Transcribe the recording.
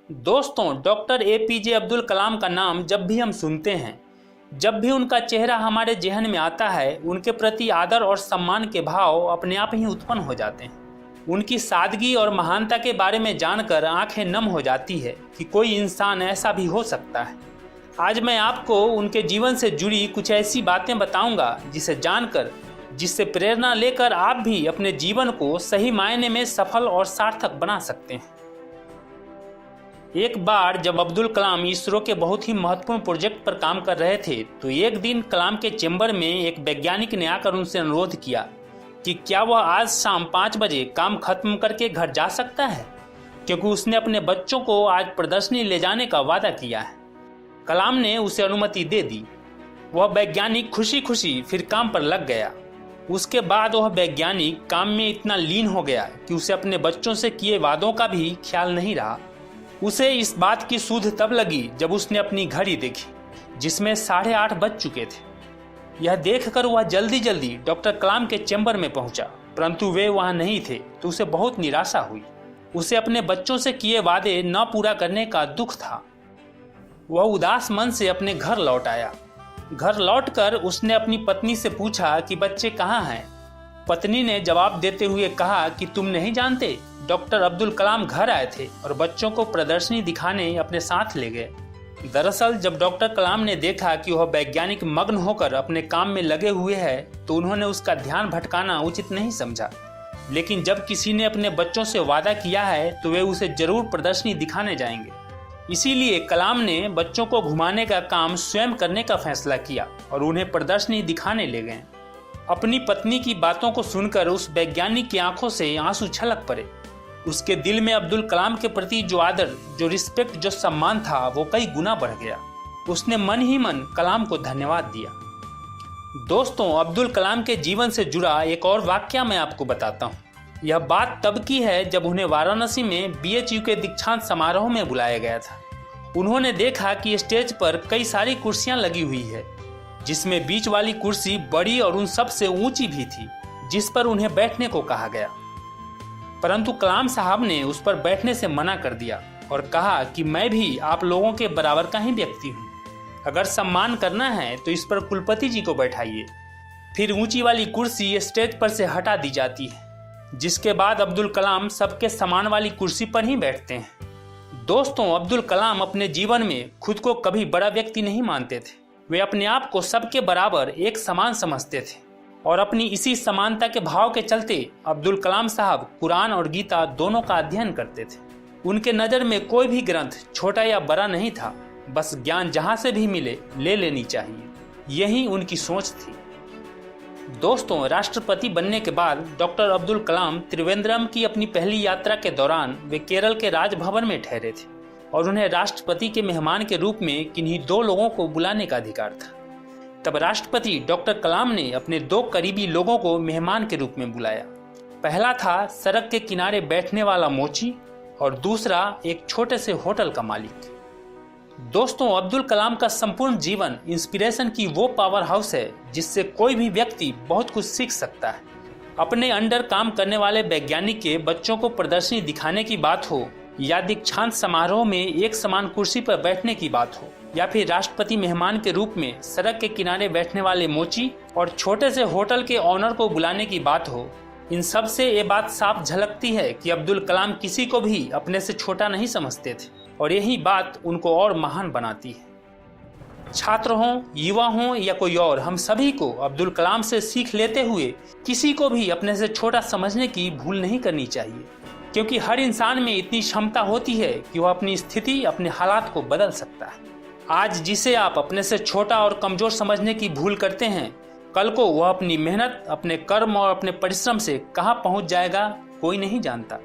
दोस्तों, doctor APJ Abdul Kalam का नाम जब भी हम सुनते हैं, जब भी उनका चेहरा हमारे जेहन में आता है, उनके प्रति आदर और सम्मान के भाव अपने आप ही उत्पन्न हो जाते हैं। उनकी सादगी और महानता के बारे में जानकर आंखें नम हो जाती है कि कोई इंसान ऐसा भी हो सकता है। आज मैं आपको उनके जीवन से जुड़ी कुछ ऐसी बातें बताऊंगा जिससे प्रेरणा लेकर आप भी अपने जीवन को सही मायने में सफल और सार्थक बना सकते हैं। एक बार जब अब्दुल कलाम इसरो के बहुत ही महत्वपूर्ण प्रोजेक्ट पर काम कर रहे थे, तो एक दिन कलाम के चेंबर में एक वैज्ञानिक ने आकर उनसे अनुरोध किया कि क्या वह आज शाम 5 बजे काम खत्म करके घर जा सकता है, क्योंकि उसने अपने बच्चों को आज प्रदर्शनी ले जाने का वादा किया है। कलाम ने उसे अनुमति दे दी। वह वैज्ञानिक खुशी खुशी फिर काम पर लग गया। उसके बाद वह वैज्ञानिक काम में इतना लीन हो गया कि उसे अपने बच्चों से किए वादों का भी ख्याल नहीं रहा। उसे इस बात की सूझ तब लगी जब उसने अपनी घड़ी देखी, जिसमें 8:30 बज चुके थे। यह देखकर वह जल्दी जल्दी डॉक्टर कलाम के चैम्बर में पहुंचा, परंतु वे वहां नहीं थे, तो उसे बहुत निराशा हुई। उसे अपने बच्चों से किए वादे न पूरा करने का दुख था। वह उदास मन से अपने घर लौट आया। घर लौटकर उसने अपनी पत्नी से पूछा कि बच्चे कहाँ हैं। पत्नी ने जवाब देते हुए कहा कि तुम नहीं जानते, डॉक्टर अब्दुल कलाम घर आए थे और बच्चों को प्रदर्शनी दिखाने अपने साथ ले गए। दरअसल जब डॉक्टर कलाम ने देखा कि वह वैज्ञानिक मग्न होकर अपने काम में लगे हुए हैं, तो उन्होंने उसका ध्यान भटकाना उचित नहीं समझा। लेकिन जब किसी ने अपने बच्चों से वादा किया है तो वे उसे जरूर प्रदर्शनी दिखाने जाएंगे। इसीलिए कलाम ने बच्चों को घुमाने का काम स्वयं करने का फैसला किया और उन्हें प्रदर्शनी दिखाने ले गए। अपनी पत्नी की बातों को सुनकर उस वैज्ञानिक की आंखों से आंसू छलक पड़े। उसके दिल में अब्दुल कलाम के प्रति जो आदर, जो रिस्पेक्ट, जो सम्मान था, वो कई गुना बढ़ गया। उसने मन ही मन कलाम को धन्यवाद दिया। दोस्तों, अब्दुल कलाम के जीवन से जुड़ा एक और वाकया मैं आपको बताता हूँ। यह बात तब की है जब उन्हें वाराणसी में BHU के दीक्षांत समारोह में बुलाया गया था। उन्होंने देखा कि स्टेज पर कई सारी कुर्सियां लगी हुई है, जिसमें बीच वाली कुर्सी बड़ी और उन सब से ऊंची भी थी, जिस पर उन्हें बैठने को कहा गया। परंतु कलाम साहब ने उस पर बैठने से मना कर दिया और कहा कि मैं भी आप लोगों के बराबर का ही व्यक्ति हूँ। अगर सम्मान करना है तो इस पर कुलपति जी को बैठाइए। फिर ऊंची वाली कुर्सी स्टेज पर से हटा दी जाती है, जिसके बाद अब्दुल कलाम सबके समान वाली कुर्सी पर ही बैठते हैं। दोस्तों, अब्दुल कलाम अपने जीवन में खुद को कभी बड़ा व्यक्ति नहीं मानते थे। वे अपने आप को सबके बराबर एक समान समझते थे और अपनी इसी समानता के भाव के चलते अब्दुल कलाम साहब कुरान और गीता दोनों का अध्ययन करते थे। उनके नज़र में कोई भी ग्रंथ छोटा या बड़ा नहीं था, बस ज्ञान जहाँ से भी मिले ले लेनी चाहिए, यही उनकी सोच थी। दोस्तों, राष्ट्रपति बनने के बाद डॉक्टर अब्दुल कलाम त्रिवेंद्रम की अपनी पहली यात्रा के दौरान वे केरल के राजभवन में ठहरे थे और उन्हें राष्ट्रपति के मेहमान के रूप में किन्हीं 2 लोगों को बुलाने का अधिकार था। तब राष्ट्रपति डॉक्टर कलाम ने अपने 2 करीबी लोगों को मेहमान के रूप में बुलाया। पहला था सड़क के किनारे बैठने वाला मोची और दूसरा एक छोटे से होटल का मालिक। दोस्तों, अब्दुल कलाम का संपूर्ण जीवन इंस्पिरेशन की वो पावर हाउस है जिससे कोई भी व्यक्ति बहुत कुछ सीख सकता है। अपने अंडर काम करने वाले वैज्ञानिक के बच्चों को प्रदर्शनी दिखाने की बात हो, या दीक्षांत समारोह में एक समान कुर्सी पर बैठने की बात हो, या फिर राष्ट्रपति मेहमान के रूप में सड़क के किनारे बैठने वाले मोची और छोटे से होटल के ऑनर को बुलाने की बात हो, इन सब से ये बात साफ झलकती है कि अब्दुल कलाम किसी को भी अपने से छोटा नहीं समझते थे और यही बात उनको और महान बनाती है। छात्र हों, युवा हों या कोई और, हम सभी को अब्दुल कलाम से सीख लेते हुए किसी को भी अपने से छोटा समझने की भूल नहीं करनी चाहिए, क्योंकि हर इंसान में इतनी क्षमता होती है कि वह अपनी स्थिति, अपने हालात को बदल सकता है। आज जिसे आप अपने से छोटा और कमजोर समझने की भूल करते हैं, कल को वह अपनी मेहनत, अपने कर्म और अपने परिश्रम से कहां पहुंच जाएगा, कोई नहीं जानता।